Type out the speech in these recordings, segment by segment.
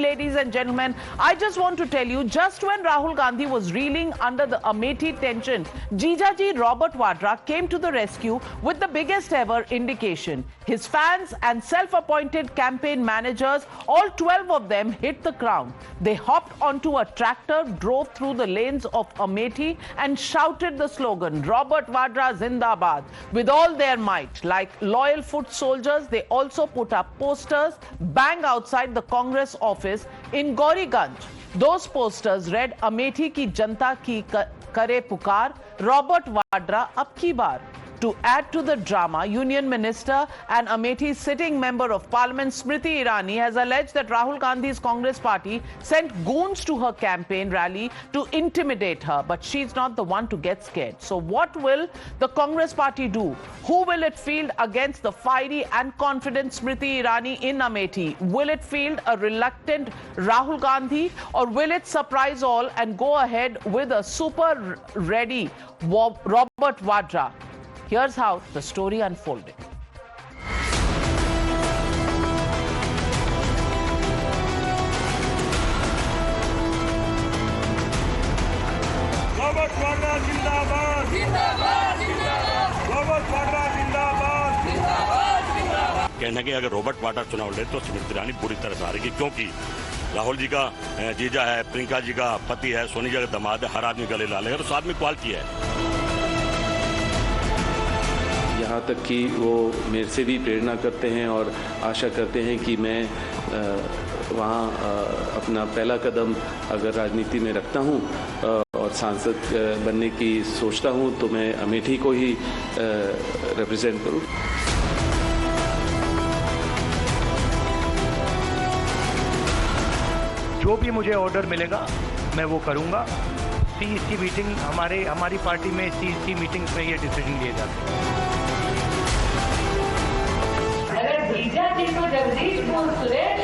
ladies and gentlemen, I just want to tell you, just when Rahul Gandhi was reeling under the Amethi tension, Jijaji Robert Vadra came to the rescue with the biggest ever indication. His fans and self-appointed campaign managers, all 12 of them, hit the ground. They hopped onto a tractor, drove through the lanes of Amethi and shouted the slogan, Robert Vadra Zindabad, with all their might. Like loyal foot soldiers, they also put up posters, bang outside the Congress office in Gauriganj. Those posters read, Amethi ki janta ki kare pukar, Robert Vadra ab ki baar. To add to the drama, Union Minister and Amethi sitting member of Parliament Smriti Irani has alleged that Rahul Gandhi's Congress party sent goons to her campaign rally to intimidate her, but she's not the one to get scared. So what will the Congress party do? Who will it field against the fiery and confident Smriti Irani in Amethi? Will it field a reluctant Rahul Gandhi, or will it surprise all and go ahead with a super ready Robert Vadra? Here's how the story unfolded. Robert Vadra Zindabad! Zindabad! Zindabad! Robert Vadra Zindabad! Zindabad! Zindabad! कहना कि अगर Robert Vadra चुनाव ले तो स्मृति ईरानी बुरी तरह से हारेगी, क्योंकि राहुल जी का जीजा है, प्रियंका जी का पति है, सोनी जी का दामाद है, हर आदमी गले ला लेगा, तो आदमी क्वालिटी है। यहाँ तक कि वो मेरे से भी प्रेरणा करते हैं और आशा करते हैं कि मैं वहाँ अपना पहला कदम अगर राजनीति में रखता हूँ और सांसद बनने की सोचता हूँ तो मैं अमेठी को ही रिप्रेजेंट करूँ। जो भी मुझे ऑर्डर मिलेगा मैं वो करूँगा। सीईसी मीटिंग हमारी पार्टी में सीईसी मीटिंग्स में ये डिसीजन लिए जाते हैं। जीजा जी को जगदीशपुर सुरेश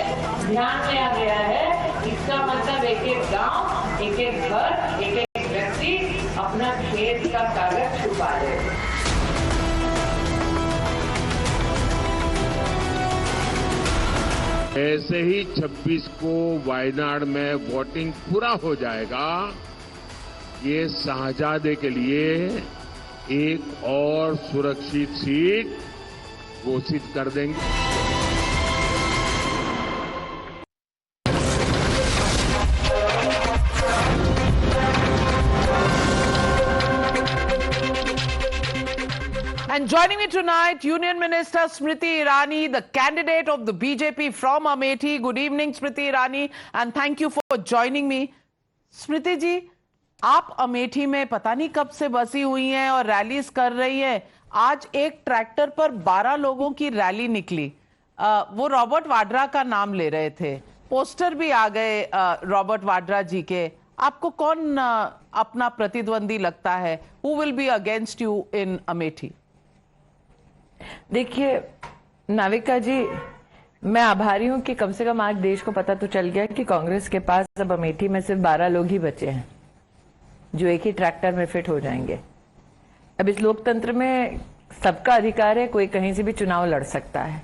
ध्यान में आ गया है, इसका मतलब एक एक गांव, एक एक घर, एक एक व्यक्ति अपना खेत का कागज छुपा ले। ऐसे ही 26 को वायनाड में वोटिंग पूरा हो जाएगा, ये शाहजादे के लिए एक और सुरक्षित सीट घोषित कर देंगे। And joining me tonight, Union Minister Smriti Irani, the candidate of the BJP from Amethi. Good evening, Smriti Irani, and thank you for joining me. Smriti जी, आप अमेठी में पता नहीं कब से बसी हुई हैं और रैलीज कर रही हैं। आज एक ट्रैक्टर पर 12 लोगों की रैली निकली। वो रॉबर्ट वाड्रा का नाम ले रहे थे, पोस्टर भी आ गए रॉबर्ट वाड्रा जी के। आपको कौन अपना प्रतिद्वंदी लगता है? Who will be against you in Amethi? देखिए नाविका जी, मैं आभारी हूं कि कम से कम आज देश को पता तो चल गया कि कांग्रेस के पास अब अमेठी में सिर्फ 12 लोग ही बचे हैं जो एक ही ट्रैक्टर में फिट हो जाएंगे। अब इस लोकतंत्र में सबका अधिकार है, कोई कहीं से भी चुनाव लड़ सकता है,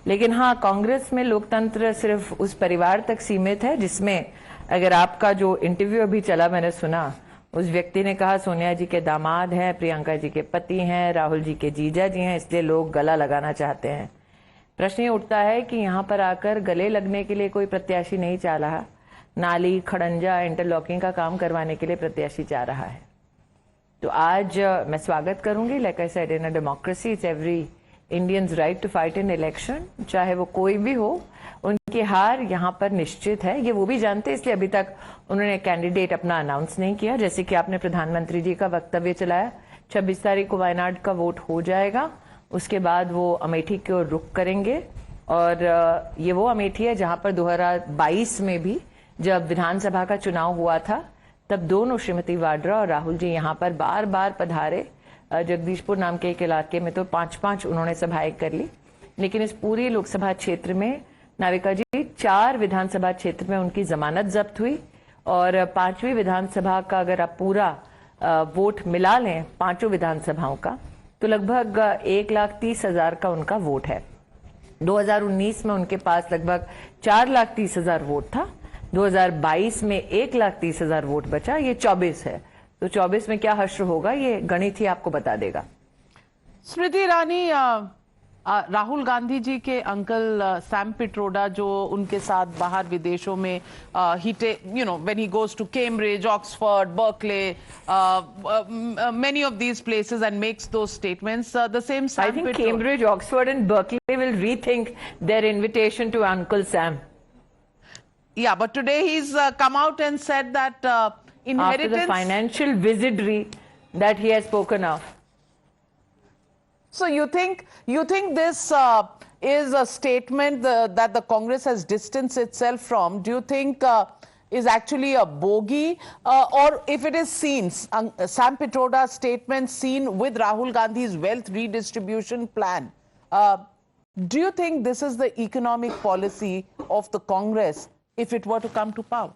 लेकिन हाँ, कांग्रेस में लोकतंत्र सिर्फ उस परिवार तक सीमित है जिसमें, अगर आपका जो इंटरव्यू अभी चला मैंने सुना, उस व्यक्ति ने कहा सोनिया जी के दामाद हैं, प्रियंका जी के पति हैं, राहुल जी के जीजा जी हैं, इसलिए लोग गला लगाना चाहते हैं। प्रश्न ये उठता है कि यहाँ पर आकर गले लगने के लिए कोई प्रत्याशी नहीं चाह रहा, नाली, खड़ंजा, इंटरलॉकिंग का काम करवाने के लिए प्रत्याशी चाह रहा है। तो आज मैं स्वागत करूंगी। Like I said, in a democracy it's every Indian's right to fight in election, चाहे वो कोई भी हो। उनकी हार यहाँ पर निश्चित है, ये वो भी जानते हैं, इसलिए अभी तक उन्होंने कैंडिडेट अपना अनाउंस नहीं किया। जैसे कि आपने प्रधानमंत्री जी का वक्तव्य चलाया, 26 तारीख को वायनाड का वोट हो जाएगा, उसके बाद वो अमेठी की ओर रुख करेंगे। और ये वो अमेठी है जहां पर 2022 में भी जब विधानसभा का चुनाव हुआ था, तब दोनों श्रीमती वाड्रा और राहुल जी यहाँ पर बार बार पधारे। जगदीशपुर नाम के एक इलाके में तो 5-5 उन्होंने सभाएं कर ली, लेकिन इस पूरी लोकसभा क्षेत्र में नाविका जी 4 विधानसभा क्षेत्र में उनकी जमानत जब्त हुई। और 5वीं विधानसभा का अगर आप पूरा वोट मिला लें 5 विधानसभाओं का, तो लगभग 1,30,000 का उनका वोट है। 2019 में उनके पास लगभग 4,30,000 वोट था। 2022 में 1,30,000 वोट बचा, ये 24 है, तो 24 में क्या हश्र होगा ये गणित ही आपको बता देगा। स्मृति ईरानी, राहुल गांधी जी के अंकल सैम पिट्रोडा जो उनके साथ बाहर विदेशों में when he goes to Cambridge, Oxford, Berkeley, many of these places and makes those statements, the same Sam I think Cambridge, Oxford and Berkeley will rethink their invitation to Uncle Sam. Yeah, but today he's come out and said that inheritance... After the financial wizardry that he has spoken of. So you think this is a statement that the Congress has distanced itself from? Do you think is actually a bogey, or if it is seen, Sam Pitroda's statement seen with Rahul Gandhi's wealth redistribution plan, do you think this is the economic policy of the Congress if it were to come to power?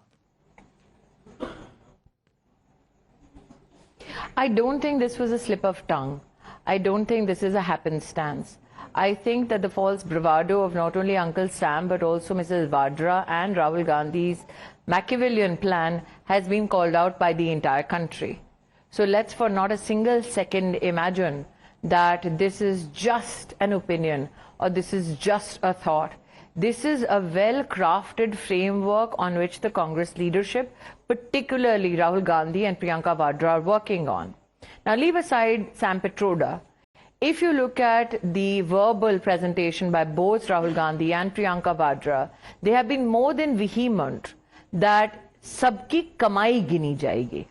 I don't think this was a slip of tongue. I don't think this is a happenstance. I think that the false bravado of not only Uncle Sam but also Mrs. Vadra and Rahul Gandhi's Machiavellian plan has been called out by the entire country. So let's for not a single second imagine that this is just an opinion or this is just a thought. This is a well-crafted framework on which the Congress leadership, particularly Rahul Gandhi and Priyanka Vadra, are working on. Now, leave aside Sam Pitroda. If you look at the verbal presentation by both Rahul Gandhi and Priyanka Vadra, they have been more than vehement that sabki kamai gini jayegi.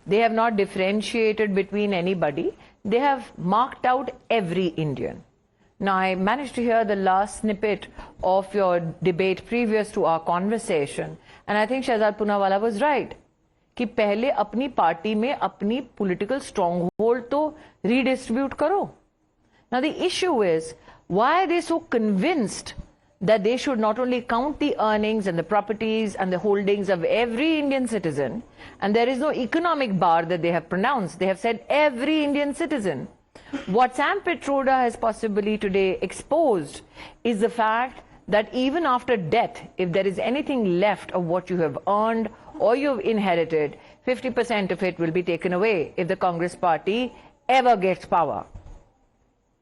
They have not differentiated between anybody. They have marked out every Indian. Now, I managed to hear the last snippet of your debate previous to our conversation, and I think Shehzad Poonawala was right. कि पहले अपनी party में अपनी political strong hold तो redistribute करो. Now the issue is, why are they so convinced that they should not only count the earnings and the properties and the holdings of every Indian citizen, and there is no economic bar that they have pronounced. They have said every Indian citizen. What Sam Pitroda has possibly today exposed is the fact that even after death, if there is anything left of what you have earned or you've inherited, 50% of it will be taken away if the Congress party ever gets power.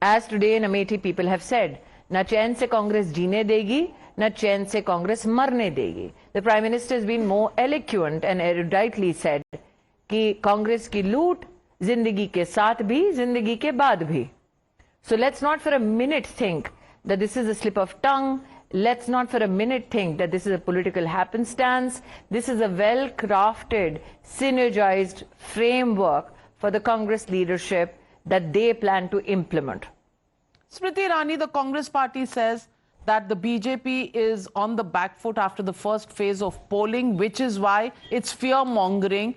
As today in Amethi people have said, na chain se Congress jeene degi, na chain se Congress marne degi. The Prime Minister has been more eloquent and eruditely said कि Congress की लूट जिंदगी के साथ भी, जिंदगी के बाद भी. So let's not for a minute think that this is a slip of tongue. Let's not for a minute think that this is a political happenstance. This is a well-crafted, synergized framework for the Congress leadership that they plan to implement. Smriti Irani, the Congress party says that the BJP is on the back foot after the first phase of polling, which is why it's fear-mongering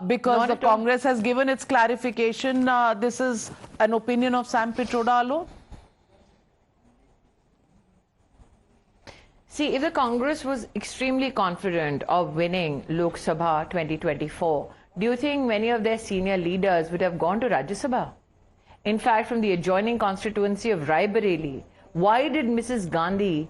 because the Congress has given its clarification. This is an opinion of Sam Pitroda alone? See, if the Congress was extremely confident of winning Lok Sabha 2024, do you think many of their senior leaders would have gone to Rajya Sabha? In fact, from the adjoining constituency of Rai Bareli, why did Mrs. Gandhi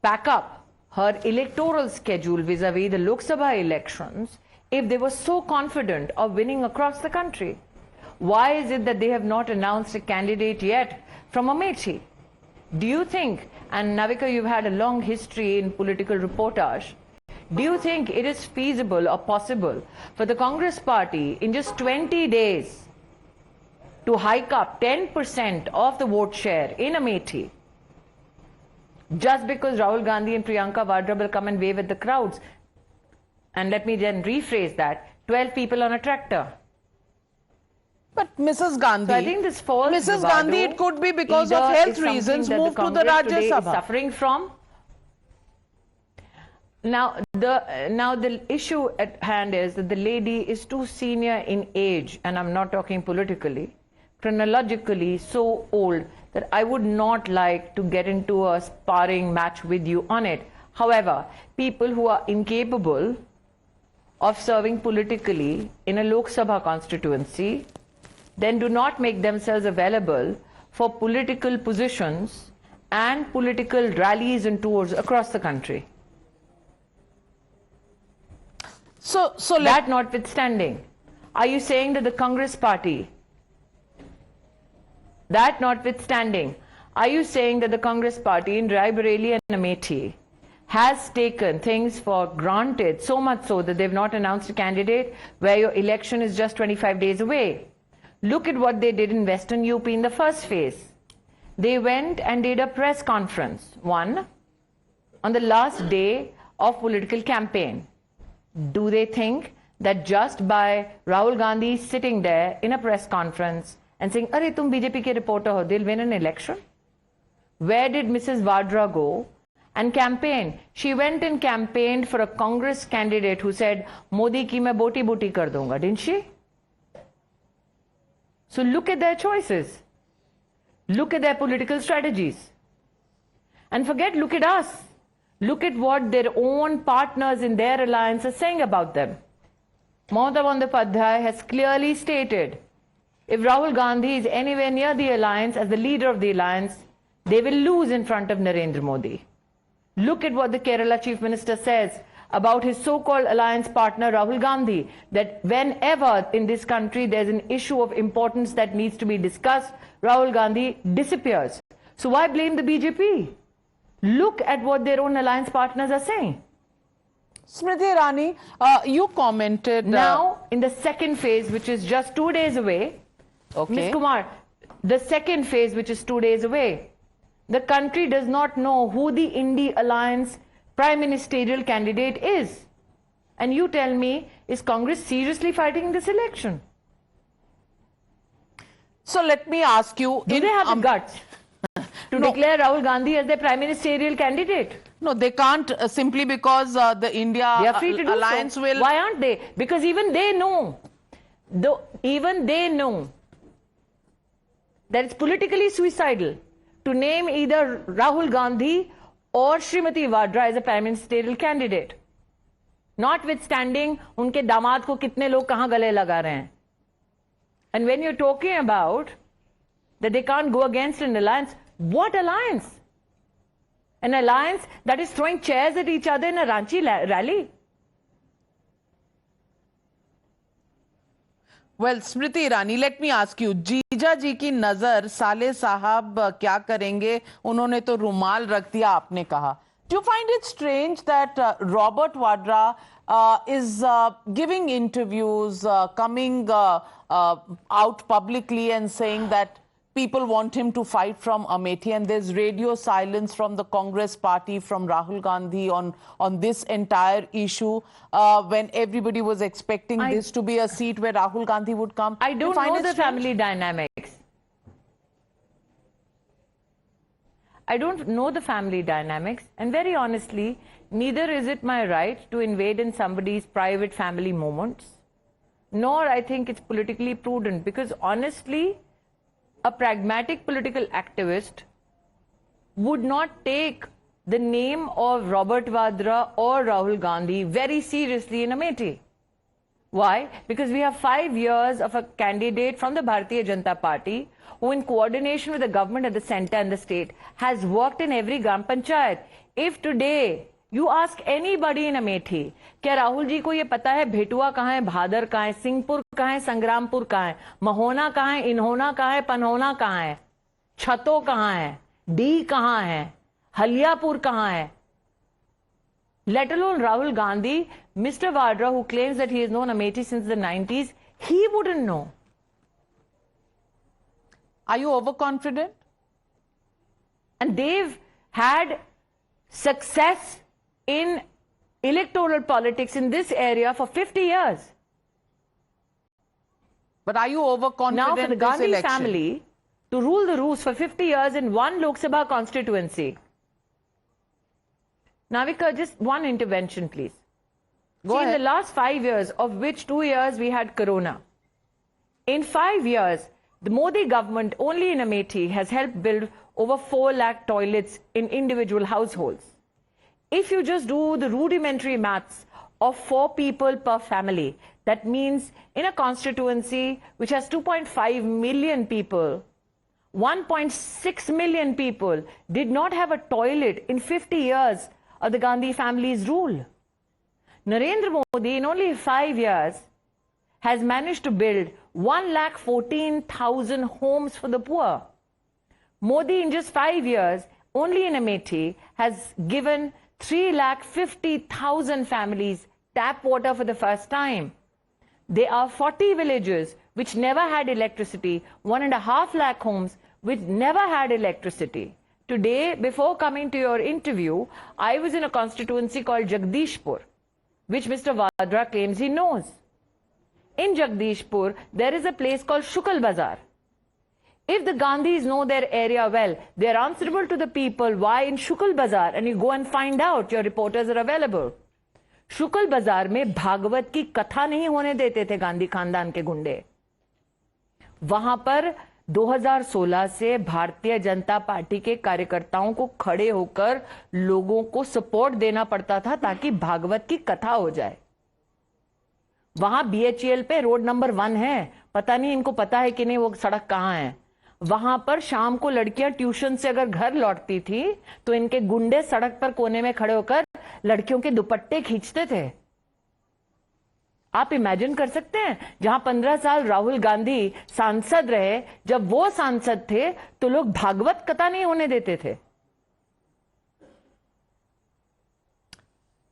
pack up her electoral schedule vis-a-vis the Lok Sabha elections if they were so confident of winning across the country? Why is it that they have not announced a candidate yet from Amethi? Do you think, and Navika, you've had a long history in political reportage, do you think it is feasible or possible for the Congress party in just 20 days to hike up 10% of the vote share in Amethi just because Rahul Gandhi and Priyanka Vadra will come and wave at the crowds? And let me then rephrase that, 12 people on a tractor. But Mrs. Gandhi, so I think this false Mrs. Gandhi, it could be because of health reasons, moved to the Rajya Sabha. Suffering from. Now the issue at hand is that the lady is too senior in age, and I'm not talking politically, chronologically so old that I would not like to get into a sparring match with you on it. However, people who are incapable of serving politically in a Lok Sabha constituency then do not make themselves available for political positions and political rallies and tours across the country. So That notwithstanding, are you saying that the Congress party, in Raebareli and Amethi has taken things for granted, so much so that they've not announced a candidate where your election is just 25 days away? Look at what they did in Western UP in the first phase. They went and did a press conference, one, on the last day of political campaign. Do they think that just by Rahul Gandhi sitting there in a press conference and saying, "Arey, tum BJP ke reporter ho," they'll win an election? Where did Mrs. Vadra go and campaign? She went and campaigned for a Congress candidate who said, "Modi ki main boti boti kar dunga," didn't she? So look at their choices. Look at their political strategies. And look at us. Look at what their own partners in their alliance are saying about them. Mamata Bandyopadhyay has clearly stated, if Rahul Gandhi is anywhere near the alliance as the leader of the alliance, they will lose in front of Narendra Modi. Look at what the Kerala Chief Minister says about his so-called alliance partner Rahul Gandhi, that whenever in this country there's an issue of importance that needs to be discussed, Rahul Gandhi disappears. So why blame the BJP? Look at what their own alliance partners are saying. Smriti Irani, you commented... Now, in the second phase, which is just 2 days away, Ms. Kumar, the second phase, which is 2 days away, the country does not know who the Indy Alliance Prime Ministerial candidate is. And you tell me, is Congress seriously fighting this election? So let me ask you... Do they have the guts to declare Rahul Gandhi as their Prime Ministerial candidate? No, they can't simply because the India They are free to do Alliance so. will... Why aren't they? Because even they know that it's politically suicidal to name either Rahul Gandhi or Srimati Vadra as a Prime Ministerial candidate. Notwithstanding, उनके दामाद को कितने लोग कहाँ गले लगा रहे हैं. And when you're talking about that they can't go against an alliance, what alliance? An alliance that is throwing chairs at each other in a Ranchi rally? Well, Smriti Irani, let me ask you, जीजा जी की नजर साले साहब क्या करेंगे? उन्होंने तो रुमाल रख दिया, आपने कहा. Do you find it strange that Robert Vadra is giving interviews, coming out publicly and saying that people want him to fight from Amethi, and there's radio silence from the Congress party, from Rahul Gandhi on this entire issue when everybody was expecting this to be a seat where Rahul Gandhi would come? I don't know the family dynamics. I don't know the family dynamics, and very honestly, neither is it my right to invade in somebody's private family moments, nor I think it's politically prudent, because honestly, a pragmatic political activist would not take the name of Robert Vadra or Rahul Gandhi very seriously in Amethi. Why? Because we have 5 years of a candidate from the Bharatiya Janata Party who, in coordination with the government at the center and the state, has worked in every Gram Panchayat. If today you ask anybody in Amethi, क्या राहुल जी को ये पता है भेटुआ कहाँ है, भादर कहाँ है, सिंहपुर कहाँ है, संग्रामपुर कहाँ है, महोना कहाँ है, इन्होना कहाँ है, पनहोना कहाँ है, छतो कहाँ है, डी कहाँ है, हलियापुर कहाँ है? Let alone Rahul Gandhi, Mr. Vadra, who claims that he has known Amethi since the 90s, he wouldn't know. Are you overconfident? And they've had success in electoral politics in this area for 50 years. But are you overconfident? Now for the Gandhi family to rule the roost for 50 years in one Lok Sabha constituency. Navika, just one intervention, please. Go ahead. In the last 5 years, of which 2 years we had Corona, in 5 years, the Modi government only in Amethi has helped build over 4 lakh toilets in individual households. If you just do the rudimentary maths of 4 people per family, that means in a constituency which has 2.5 million people, 1.6 million people did not have a toilet in 50 years of the Gandhi family's rule. Narendra Modi, in only 5 years, has managed to build 1,14,000 homes for the poor. Modi, in just 5 years, only in Amethi, has given 3,50,000 families tap water for the first time. There are 40 villages which never had electricity, 1.5 lakh homes which never had electricity. Today, before coming to your interview, I was in a constituency called Jagdishpur, which Mr. Vadra claims he knows. In Jagdishpur, there is a place called Shukal Bazar. If the Gandhis know their area well, they are answerable to the people why in Shukal Bazar, and you go and find out, your reporters are available. शुक्ल बाजार में भागवत की कथा नहीं होने देते थे गांधी खानदान के गुंडे. वहां पर 2016 से भारतीय जनता पार्टी के कार्यकर्ताओं को खड़े होकर लोगों को सपोर्ट देना पड़ता था ताकि भागवत की कथा हो जाए. वहां BHEL पे रोड नंबर 1 है, पता नहीं इनको पता है कि नहीं वो सड़क कहां है. वहां पर शाम को लड़कियां ट्यूशन से अगर घर लौटती थी तो इनके गुंडे सड़क पर कोने में खड़े होकर लड़कियों के दुपट्टे खींचते थे. आप इमेजिन कर सकते हैं, जहां 15 साल राहुल गांधी सांसद रहे, जब वो सांसद थे तो लोग भागवत कथा नहीं होने देते थे.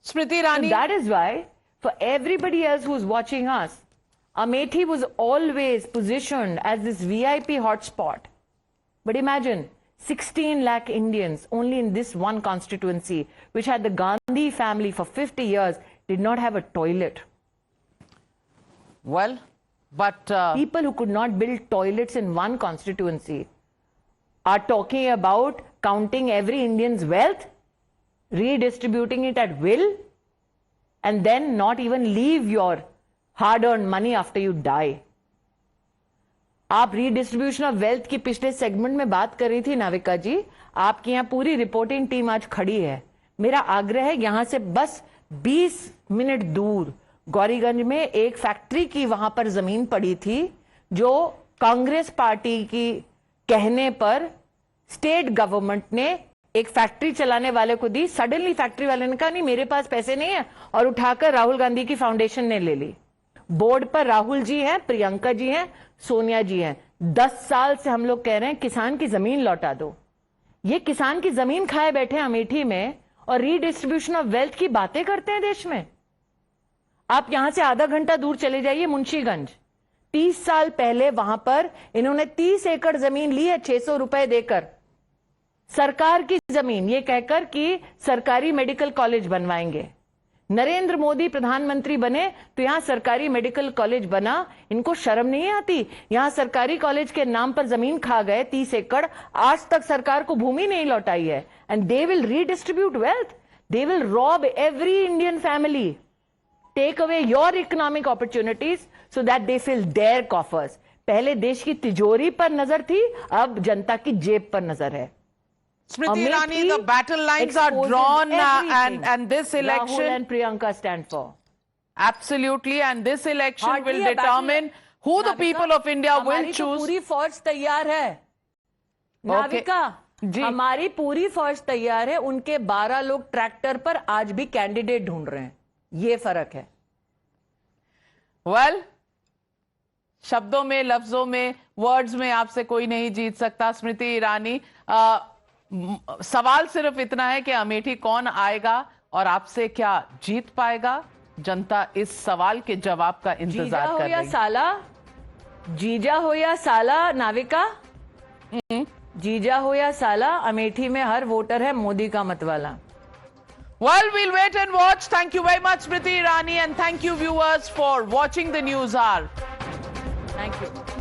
Smriti Irani, that is why for everybody else who is watching us, Amethi was always positioned as this VIP hotspot. But imagine, 16 lakh Indians only in this one constituency, which had the Gandhi family for 50 years, did not have a toilet. Well, but people who could not build toilets in one constituency are talking about counting every Indian's wealth, redistributing it at will, and then not even leave your hard-earned money after you die. आप redistribution of wealth की पिछले segment में बात कर रही थी नाविका जी. आपकी यहाँ पूरी रिपोर्टिंग टीम आज खड़ी है. मेरा आग्रह है, यहां से बस 20 मिनट दूर गौरीगंज में एक फैक्ट्री की वहां पर जमीन पड़ी थी, जो कांग्रेस पार्टी की कहने पर स्टेट गवर्नमेंट ने एक फैक्ट्री चलाने वाले को दी. सडनली फैक्ट्री वाले ने कहा नहीं मेरे पास पैसे नहीं है, और उठाकर राहुल गांधी की फाउंडेशन ने ले ली. बोर्ड पर राहुल जी हैं, प्रियंका जी हैं, सोनिया जी हैं. 10 साल से हम लोग कह रहे हैं किसान की जमीन लौटा दो. ये किसान की जमीन खाए बैठे अमेठी में और रीडिस्ट्रीब्यूशन ऑफ वेल्थ की बातें करते हैं देश में. आप यहां से आधा घंटा दूर चले जाइए मुंशीगंज. 30 साल पहले वहां पर इन्होंने 30 एकड़ जमीन ली है 600 रुपए देकर, सरकार की जमीन, ये कहकर कि सरकारी मेडिकल कॉलेज बनवाएंगे. नरेंद्र मोदी प्रधानमंत्री बने तो यहां सरकारी मेडिकल कॉलेज बना. इनको शर्म नहीं आती? यहां सरकारी कॉलेज के नाम पर जमीन खा गए 30 एकड़, आज तक सरकार को भूमि नहीं लौटाई है. And they will redistribute wealth, they will rob every Indian family, take away your economic opportunities so that they fill their coffers. पहले देश की तिजोरी पर नजर थी, अब जनता की जेब पर नजर है. Smriti Irani, the battle lines are drawn and this election... Rahul and Priyanka stand for. Absolutely, and this election will determine who the people of India will choose. पूरी फौज तैयार है नाविका जी, हमारी पूरी फौज तैयार है. उनके 12 लोग ट्रैक्टर पर आज भी कैंडिडेट ढूंढ रहे हैं. ये फर्क है. Well, शब्दों में, लफ्जों में, वर्ड्स में आपसे कोई नहीं जीत सकता स्मृति ईरानी. सवाल सिर्फ इतना है कि अमेठी कौन आएगा और आपसे क्या जीत पाएगा. जनता इस सवाल के जवाब का इंतजार कर रही है. जीजा हो या साला नाविका, जीजा हो या साला, अमेठी में हर वोटर है मोदी का मतवाला. Well, we'll wait and watch. Thank you very much, Smriti Irani, and thank you, viewers, for watching the News Hour. Thank you.